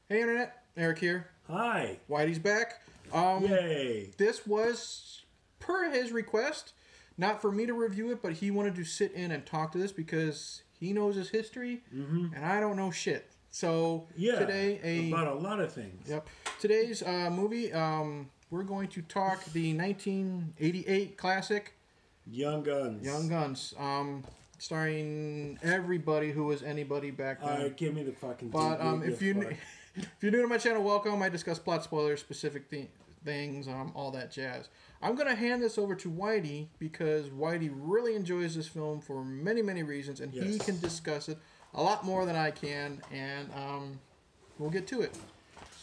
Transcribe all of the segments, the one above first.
Hey Internet, Eric here. Hi. Whitey's back. Yay. This was per his request, not for me to review it, but he wanted to sit in and talk to this because he knows his history, and I don't know shit. So today, about a lot of things. Yep. Today's movie, we're going to talk the 1988 classic Young Guns. Young Guns. Starring everybody who was anybody back then. All right, give me the fucking. But if you're new to my channel, welcome. I discuss plot spoilers, specific things, all that jazz. I'm gonna hand this over to Whitey because Whitey really enjoys this film for many, many reasons, and he can discuss it a lot more than I can. And we'll get to it.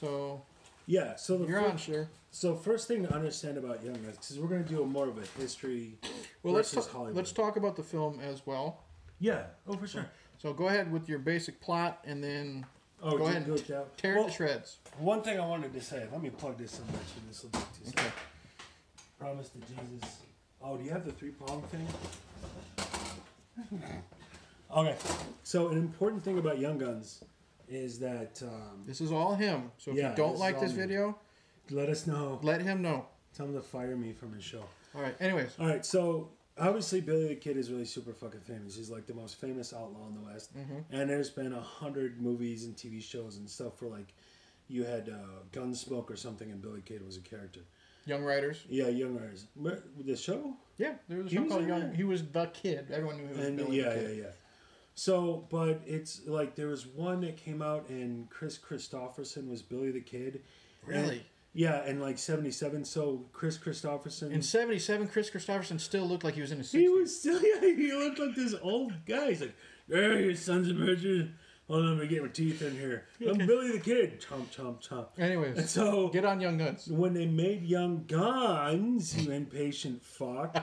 So yeah, so you're on, sure. So first thing to understand about Young Guns, because we're gonna do more of a history. Well, Hollywood. let's talk about the film as well. Yeah. Oh, for sure. So go ahead with your basic plot, and then go ahead and tear it to shreds. One thing I wanted to say. Let me plug this in. This will take 2 seconds. Okay. Promise to Jesus. Oh, do you have the 3-prong thing? Okay. So an important thing about Young Guns is that this is all him. So if you don't like this video, let us know. Let him know. Tell him to fire me from his show. All right. Anyways. All right. So obviously Billy the Kid is really super fucking famous. He's like the most famous outlaw in the West. And there's been 100 movies and TV shows and stuff for like, you had Gunsmoke or something, and Billy Kid was a character. Young Riders. Yeah, Young Riders. The show. Yeah, there was a show called Young. He was the kid. Everyone knew he was Billy the Kid. Yeah. So, but it's like there was one that came out, and Chris Christopherson was Billy the Kid. Really? Yeah, in like 77. So Chris Christopherson. In 77, Chris Christopherson still looked like he was in his 60s. He was still, he looked like this old guy. He's like, hey, you sons of bitches. Hold on, let me get my teeth in here. I'm Billy the Kid. Chomp, chomp, chomp. Anyways, and so get on Young Guns. When they made Young Guns, you impatient fuck,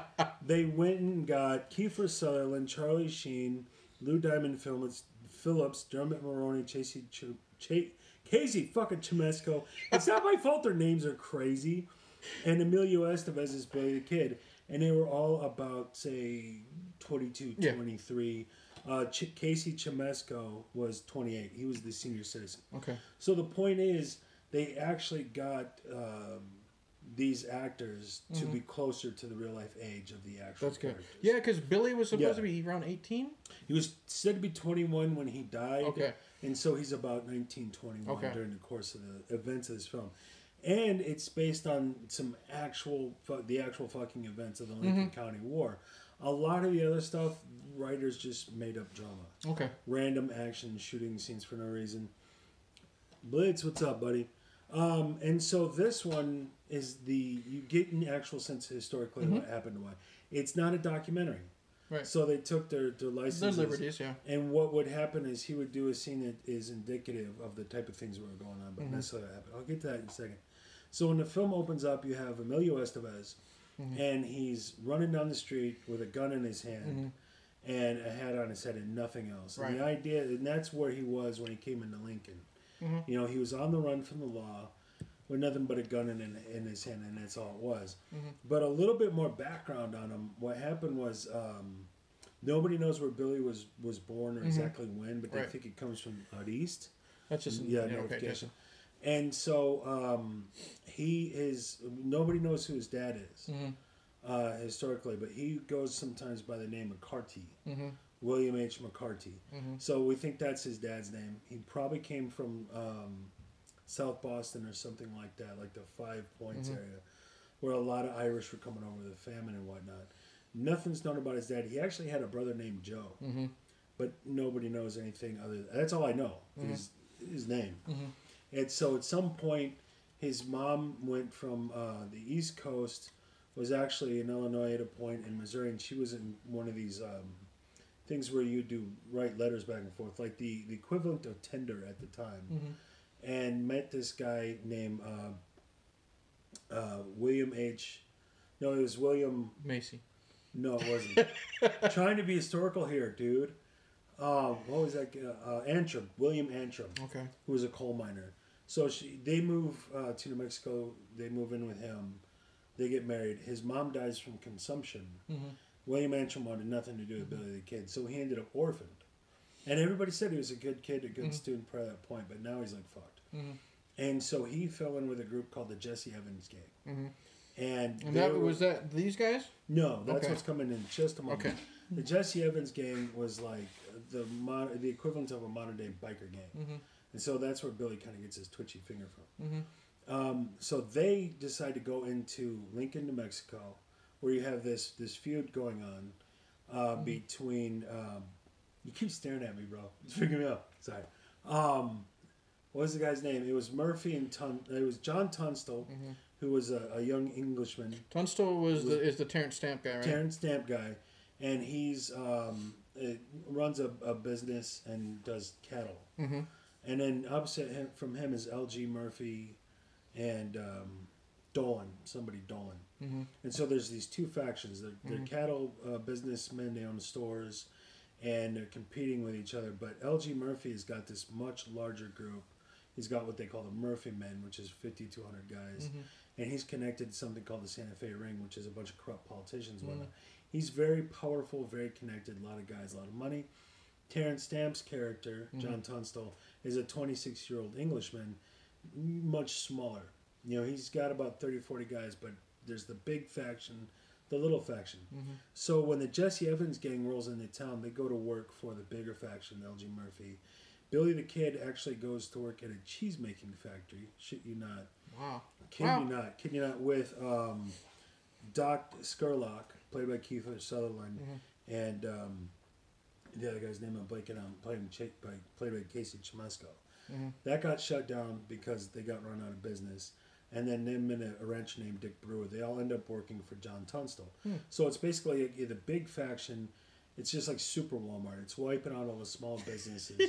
they went and got Kiefer Sutherland, Charlie Sheen, Lou Diamond Phillips, Dermot Mulroney, Casey fucking Chemesco. It's not my fault their names are crazy. And Emilio Estevez is Billy the Kid. And they were all about, say, 22, 23. Casey Chemesco was 28. He was the senior citizen. Okay. So the point is, they actually got these actors to be closer to the real life age of the actual characters. Yeah, because Billy was supposed to be around 18? He was said to be 21 when he died. Okay. And so he's about 19, 21 during the course of the events of this film. And it's based on some actual fucking events of the Lincoln County War. A lot of the other stuff, writers just made up drama. Okay. Random action, shooting scenes for no reason. Blitz, what's up, buddy? And so this one is you get an actual sense historically what happened to why. It's not a documentary. Right. So they took their licenses. Their liberties, yeah. And what would happen is he would do a scene that is indicative of the type of things that were going on, but necessarily happened. I'll get to that in a second. So when the film opens up, you have Emilio Estevez, and he's running down the street with a gun in his hand and a hat on his head and nothing else. Right. And the idea, and that's where he was when he came into Lincoln. You know, he was on the run from the law with nothing but a gun in his hand, and that's all it was. But a little bit more background on him. What happened was nobody knows where Billy was born or exactly when, but they think it comes from out east. That's just notification. And so nobody knows who his dad is historically, but he goes sometimes by the name McCarty. William H. McCarty. So we think that's his dad's name. He probably came from South Boston or something like that, like the 5 Points area, where a lot of Irish were coming over the famine and whatnot. Nothing's known about his dad. He actually had a brother named Joe, but nobody knows anything other than that's all I know, his name. And so at some point, his mom went from the East Coast, was actually in Illinois at a point, in Missouri, and she was in one of these things where you write letters back and forth, like the equivalent of Tinder at the time, and met this guy named William H. No, it was William Macy. No, it wasn't. Trying to be historical here, dude. What was that? Antrim, William Antrim. Okay. Who was a coal miner. So they move to New Mexico. They move in with him. They get married. His mom dies from consumption. William Antrim wanted nothing to do with Billy the Kid, so he ended up orphaned. And everybody said he was a good kid, a good student prior to that point, but now he's like fucked. And so he fell in with a group called the Jesse Evans Gang. And was that these guys? No, that's what's coming in just a moment. Okay. The Jesse Evans Gang was like the equivalent of a modern day biker gang. And so that's where Billy kind of gets his twitchy finger from. So they decide to go into Lincoln, New Mexico, where you have this feud going on between... you keep staring at me, bro. It's freaking me out. Sorry. What was the guy's name? It was Murphy and it was John Tunstall, who was a young Englishman. Tunstall is the Terence Stamp guy, right? Terence Stamp guy, and he's runs a business and does cattle. And then opposite from him is L.G. Murphy and Dolan. And so there's these two factions. They're cattle businessmen. They own stores, and they're competing with each other. But L.G. Murphy has got this much larger group. He's got what they call the Murphy Men, which is 5,200 guys. And he's connected to something called the Santa Fe Ring, which is a bunch of corrupt politicians and whatnot. He's very powerful, very connected, a lot of guys, a lot of money. Terence Stamp's character, John Tunstall, is a 26-year-old Englishman, much smaller. You know, he's got about 30, 40 guys, but there's the big faction, the little faction. So when the Jesse Evans gang rolls into town, they go to work for the bigger faction, L.G. Murphy. Billy the Kid actually goes to work at a cheese-making factory. Shit you not. Wow. Kid you not, with Doc Scurlock, played by Kiefer Sutherland, and the other guy's name I'm blanking on, played by Casey Chimasco. That got shut down because they got run out of business. And then them and a rancher named Dick Brewer, they all end up working for John Tunstall. So it's basically the big faction. It's just like Super Walmart. It's wiping out all the small businesses.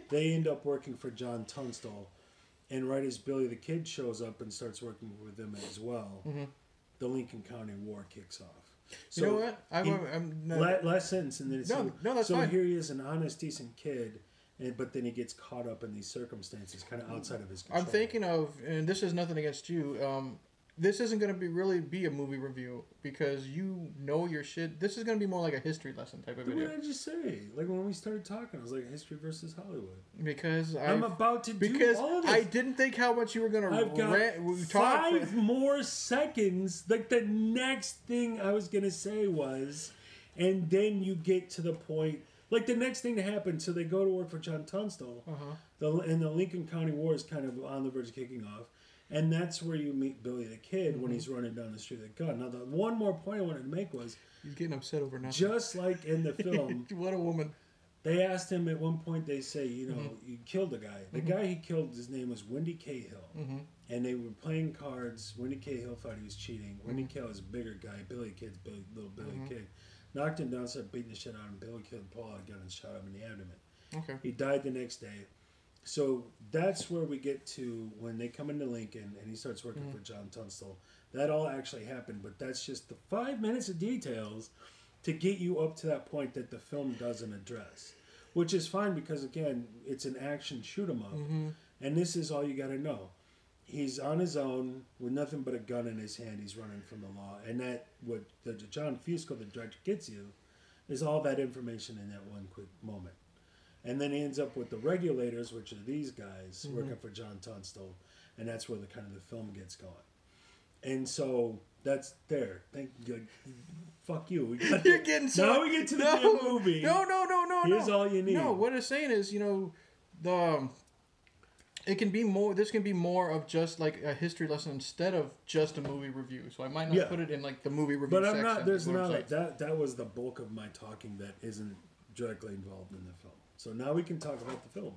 They end up working for John Tunstall. And right as Billy the Kid shows up and starts working with them as well, the Lincoln County War kicks off. So you know what? I'm not... last sentence, and then it's that's fine. Here he is, an honest, decent kid, but then he gets caught up in these circumstances, kind of outside of his control. I'm thinking of, and this is nothing against you. This isn't going to really be a movie review because you know your shit. This is going to be more like a history lesson type of video. What did I just say? Like when we started talking, I was like history versus Hollywood. Because I'm about to do all of this. I didn't think how much you were going to. I've got 5 more seconds. Like the next thing I was going to say was, and then you get to the point. Like the next thing to happen, so they go to work for John Tunstall, and the Lincoln County War is kind of on the verge of kicking off. And that's where you meet Billy the Kid when he's running down the street with a gun. Now, the one more point I wanted to make was... He's getting upset over nothing. Just like in the film... What a woman. They asked him at one point, they say, you know, you killed a guy. The guy he killed, his name was Wendy Cahill. And they were playing cards. Wendy Cahill thought he was cheating. Wendy Cahill is a bigger guy. Billy Kid's little Billy Kid. Knocked him down, started beating the shit out of him. Billy Kid pulled out a gun and shot him in the abdomen. Okay. He died the next day. So that's where we get to when they come into Lincoln and he starts working for John Tunstall. That all actually happened, but that's just the 5 minutes of details to get you up to that point that the film doesn't address. Which is fine because, again, it's an action shoot 'em up. And this is all you got to know. He's on his own with nothing but a gun in his hand. He's running from the law. And that, what the John Fusco, the director, gets you is all that information in that one quick moment. And then he ends up with the regulators, which are these guys working for John Tunstall, and that's where the kind of the film gets going. And so that's there. Fuck you. You're getting so. Now we get to the damn movie. No. Here's all you need. No, what it's saying is, it can be more. This can be more of just like a history lesson instead of just a movie review. So I might not put it in like the movie review. But I'm section not. There's not that was the bulk of my talking that isn't directly involved in the film. So now we can talk about the film.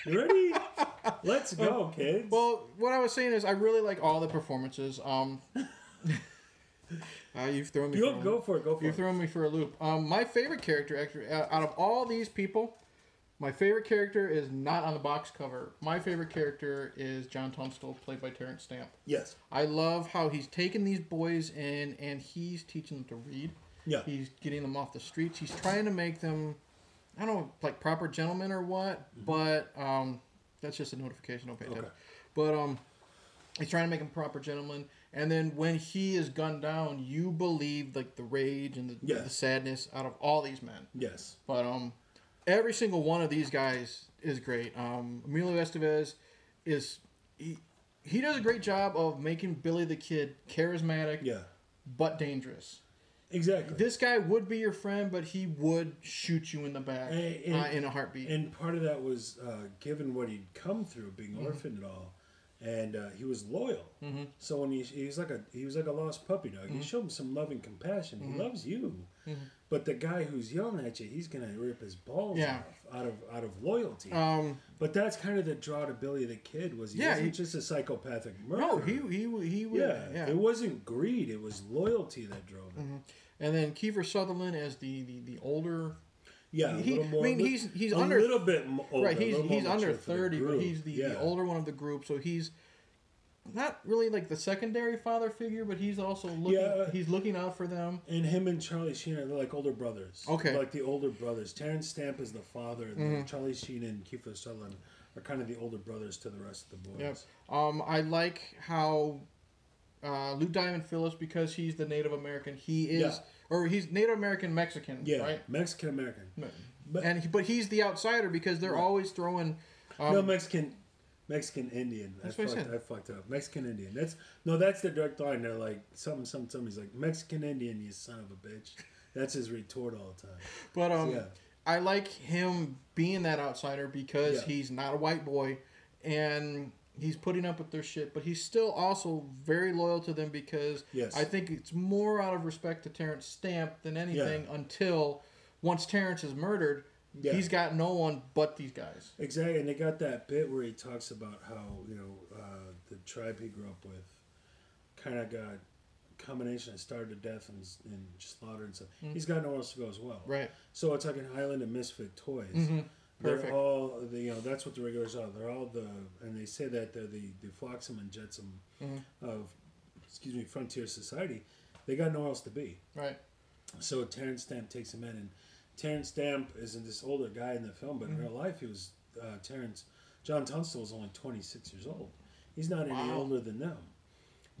You ready? Let's go, kids. Well, what I was saying is I really like all the performances. You've thrown me. Go for it. You've thrown me for a loop. My favorite character, actually, out of all these people, my favorite character is not on the box cover. My favorite character is John Tunstall, played by Terence Stamp. Yes. I love how he's taking these boys in and he's teaching them to read. Yeah. He's getting them off the streets. He's trying to make them, I don't know, like proper gentlemen or what, but that's just a notification. Don't pay attention. But he's trying to make them proper gentlemen. And then when he is gunned down, you believe like the rage and the sadness out of all these men. Yes. But every single one of these guys is great. Emilio Estevez is he does a great job of making Billy the Kid charismatic, but dangerous. Exactly. This guy would be your friend, but he would shoot you in the back in a heartbeat. And part of that was given what he'd come through, being orphaned and all, and he was loyal. Mm-hmm. So when he was like a lost puppy dog, you showed him some loving compassion. He loves you, but the guy who's yelling at you, he's gonna rip his balls off out of loyalty. But that's kind of the draw to Billy the Kid. He wasn't just a psychopathic murderer. No, he it wasn't greed. It was loyalty that drove him. Mm-hmm. And then Kiefer Sutherland as the older. Yeah, a little more. He's a under little bit older. Right, he's under 30, but he's the older one of the group. So he's not really like the secondary father figure, but he's also looking out for them. And him and Charlie Sheen are like older brothers. Okay, like the older brothers. Terence Stamp is the father, and Charlie Sheen and Kiefer Sutherland are kind of the older brothers to the rest of the boys. Yep. I like how Lou Diamond Phillips, because he's the Native American, he's Native American Mexican, right? Mexican American. But he's the outsider because they're always throwing. No, Mexican Indian. That's what I said. I fucked up. Mexican Indian. That's the direct line. They're like somebody's like Mexican Indian, you son of a bitch. That's his retort all the time. But I like him being that outsider because he's not a white boy, and he's putting up with their shit, but he's still also very loyal to them because I think it's more out of respect to Terence Stamp than anything until once Terence is murdered, he's got no one but these guys. Exactly, and they got that bit where he talks about how, the tribe he grew up with kind of got a combination of starved to death and slaughtered and stuff. He's got nowhere else to go as well. Right. So it's like an island of misfit toys. Mm-hmm. Perfect. They're all, that's what the regulars are. They're all and they say that they're the Flotsam and Jetsam of, frontier society. They got nowhere else to be. Right. So Terence Stamp takes him in, and Terence Stamp isn't this older guy in the film, but in real life he was, John Tunstall was only 26 years old. He's not any older than them.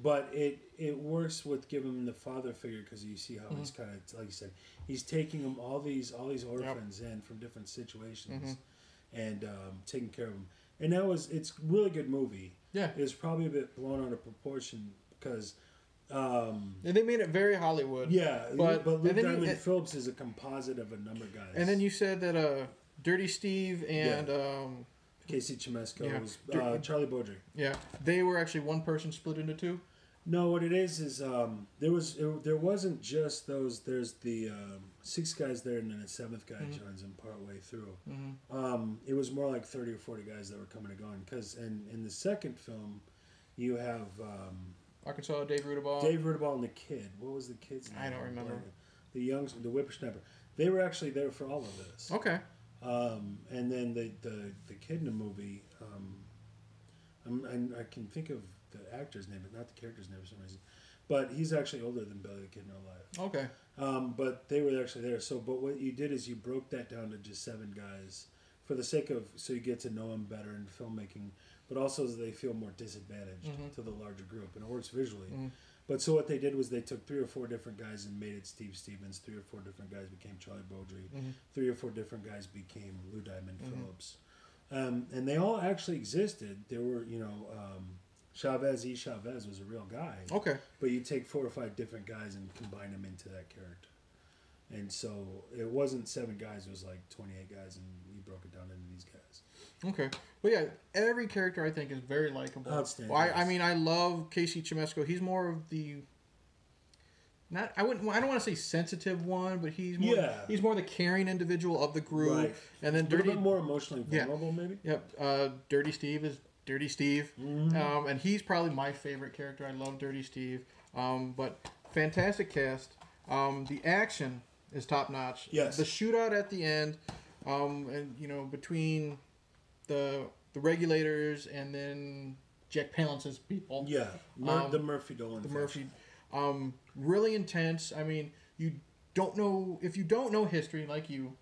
But it works with giving him the father figure because you see how he's kind of, like you said, he's taking them all these orphans in from different situations and taking care of them. And it's a really good movie. Yeah, it's probably a bit blown out of proportion because and they made it very Hollywood. Yeah, but Lou Diamond Phillips is a composite of a number of guys. And then you said that Dirty Steve and Casey Chimesco was Charlie Beaudry. Yeah, they were actually one person split into two. No, what it is there wasn't just those. There's the 6 guys there, and then a 7th guy joins them partway through. It was more like 30 or 40 guys that were coming and going. Because in the second film, you have Arkansas Dave Rudaball. Dave Rudaball and the kid. What was the kid's name? I don't remember. The whippersnapper. They were actually there for all of this. Okay. And then the kid in the movie. I can think of the actor's name, but not the character's name for some reason. But he's actually older than Billy the Kid in real life. Okay. But they were actually there. But what you did is you broke that down to just 7 guys for the sake of, so you get to know them better in filmmaking, but also so they feel more disadvantaged to the larger group. And it works visually. But so what they did was they took 3 or 4 different guys and made it Steve Stevens. 3 or 4 different guys became Charlie Beaudry. 3 or 4 different guys became Lou Diamond Phillips. And they all actually existed. There were, Chavez was a real guy. Okay. But you take 4 or 5 different guys and combine them into that character. And so it wasn't 7 guys, it was like 28 guys, and we broke it down into these guys. Okay. But yeah, every character I think is very likable. Outstanding. Well, I mean, I love Casey Chimesco. He's more of the... I don't want to say sensitive one, but he's more the caring individual of the group. Right. And then a little bit more emotionally vulnerable, maybe? Yep. Dirty Steve is Dirty Steve. And he's probably my favorite character. I love Dirty Steve. But fantastic cast. The action is top notch. Yes. The shootout at the end, and between the regulators and then Jack Palance's people. Yeah. The Murphy Dolan. The Murphy. Really intense. I mean, if you don't know history like you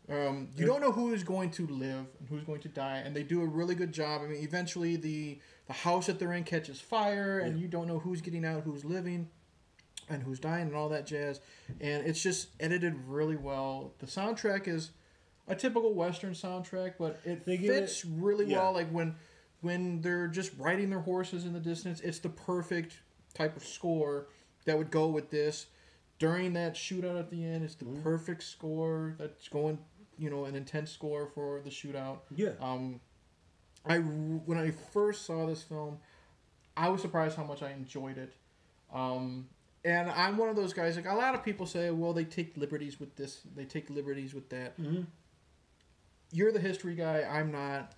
don't know who is going to live and who's going to die, and they do a really good job. I mean, eventually the house that they're in catches fire, and you don't know who's getting out, who's living, and who's dying, and all that jazz. And it's just edited really well. The soundtrack is a typical Western soundtrack, but it fits really well. Like when they're just riding their horses in the distance, it's the perfect type of score that would go with this. During that shootout at the end, it's the perfect score that's going, an intense score for the shootout. Yeah. When I first saw this film, I was surprised how much I enjoyed it. And I'm one of those guys, like a lot of people say, well, they take liberties with this, they take liberties with that. Mm-hmm. You're the history guy, I'm not.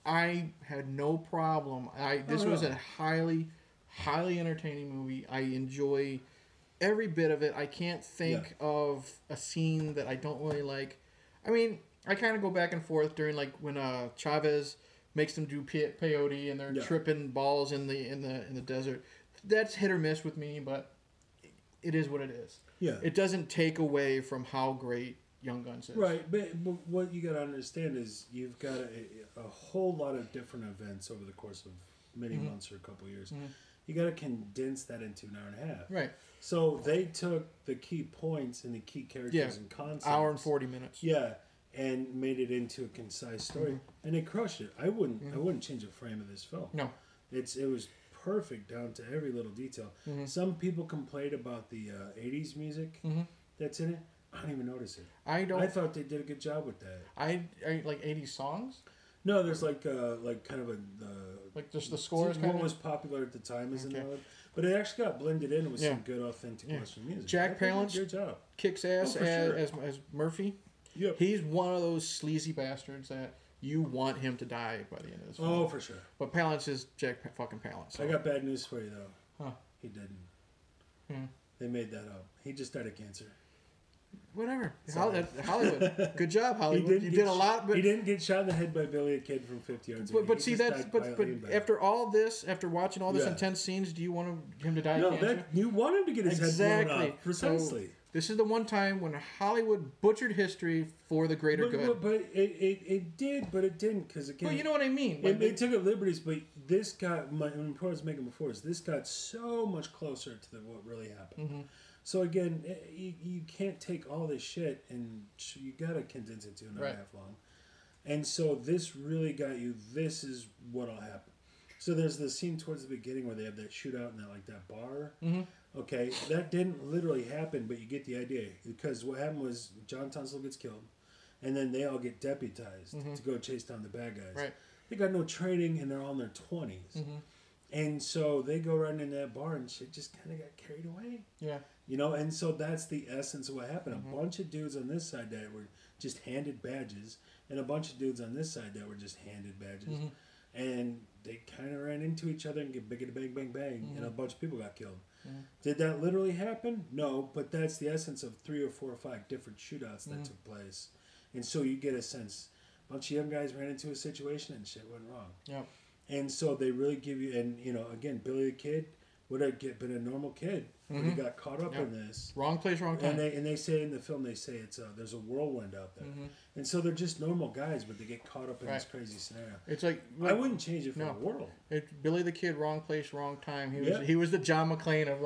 I had no problem. This was a highly, highly entertaining movie. I enjoy every bit of it. I can't think of a scene that I don't really like. I mean, I kind of go back and forth during like when Chavez makes them do peyote and they're tripping balls in the desert. That's hit or miss with me, but it is what it is. Yeah. It doesn't take away from how great Young Guns is. Right, but what you got to understand is you've got a whole lot of different events over the course of many months or a couple of years. Mm-hmm. You got to condense that into an hour and a half. Right. So they took the key points and the key characters and concepts. Hour and 40 minutes. Yeah, and made it into a concise story, and they crushed it. I wouldn't change a frame of this film. No. It was perfect down to every little detail. Mm-hmm. Some people complained about the 80s music that's in it. I don't even notice it. I thought they did a good job with that. I like 80s songs? No, there's like kind of like just the scores. What was popular at the time isn't it? But it actually got blended in with some good authentic Western music. Jack Palance, good job. Kicks ass as Murphy. Yep. He's one of those sleazy bastards that you want him to die by the end of this film. Oh, for sure. But Palance is Jack fucking Palance. So. I got bad news for you though. Huh? He didn't. They made that up. He just died of cancer. Whatever. Hollywood. Good job, Hollywood. You did a lot, but he didn't get shot in the head by Billy the Kid from 50 yards away. But see, but after all this, after watching all this intense scenes, do you want him to die? No, you want him to get his head blown off. Precisely. So, this is the one time when Hollywood butchered history for the greater good. But it did, but it didn't, because again. Well, you know what I mean. They took it liberties, but this got. My point I was making before is this got so much closer to what really happened. Mm-hmm. So again, you can't take all this shit and you gotta condense it to an hour and a half long. And so this really got you. This is what'll happen. So there's the scene towards the beginning where they have that shootout in that bar. Mm-hmm. Okay, that didn't literally happen, but you get the idea, because what happened was John Tunstall gets killed, and then they all get deputized to go chase down the bad guys. Right. They got no training, and they're all in their 20s. Mm-hmm. And so they go running in that bar, and shit just kind of got carried away. Yeah. And so that's the essence of what happened. Mm-hmm. A bunch of dudes on this side that were just handed badges, and a bunch of dudes on this side that were just handed badges. Mm-hmm. And they kind of ran into each other and get bang, bang, bang, bang, and a bunch of people got killed. Mm-hmm. Did that literally happen? No, but that's the essence of 3 or 4 or 5 different shootouts that took place. And so you get a sense. A bunch of young guys ran into a situation and shit went wrong. Yep. And so they really give you, and again, Billy the Kid would have been a normal kid, but he got caught up in this. Wrong place, wrong time. And they say in the film, it's there's a whirlwind out there, and so they're just normal guys, but they get caught up in this crazy scenario. It's like I wouldn't change it for the world. Billy the Kid, wrong place, wrong time. He was the John McClane of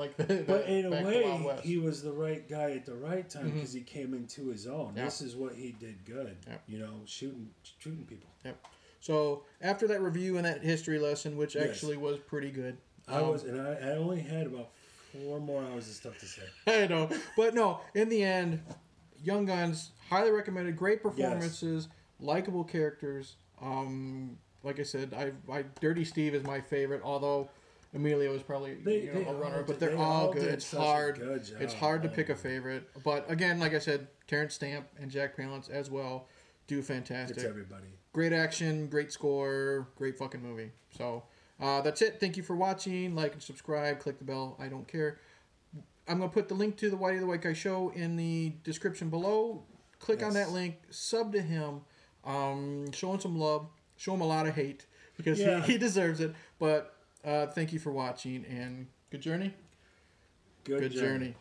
but in a way, he was the right guy at the right time because he came into his own. Yeah. This is what he did good. Yep. Shooting people. Yep. So after that review and that history lesson, which actually was pretty good. I only had about 4 more hours of stuff to say. I know. But no, in the end, Young Guns, highly recommended. Great performances, likable characters. Like I said, Dirty Steve is my favorite, although Emilio is probably a runner, but they're all good. It's hard. It's hard to pick a favorite. But again, like I said, Terence Stamp and Jack Palance as well do fantastic. It's everybody. Great action, great score, great fucking movie. So that's it. Thank you for watching. Like and subscribe. Click the bell. I don't care. I'm going to put the link to the Whitey the White Guy Show in the description below. Click on that link. Sub to him. Show him some love. Show him a lot of hate because he deserves it. But thank you for watching and good journey. Good journey.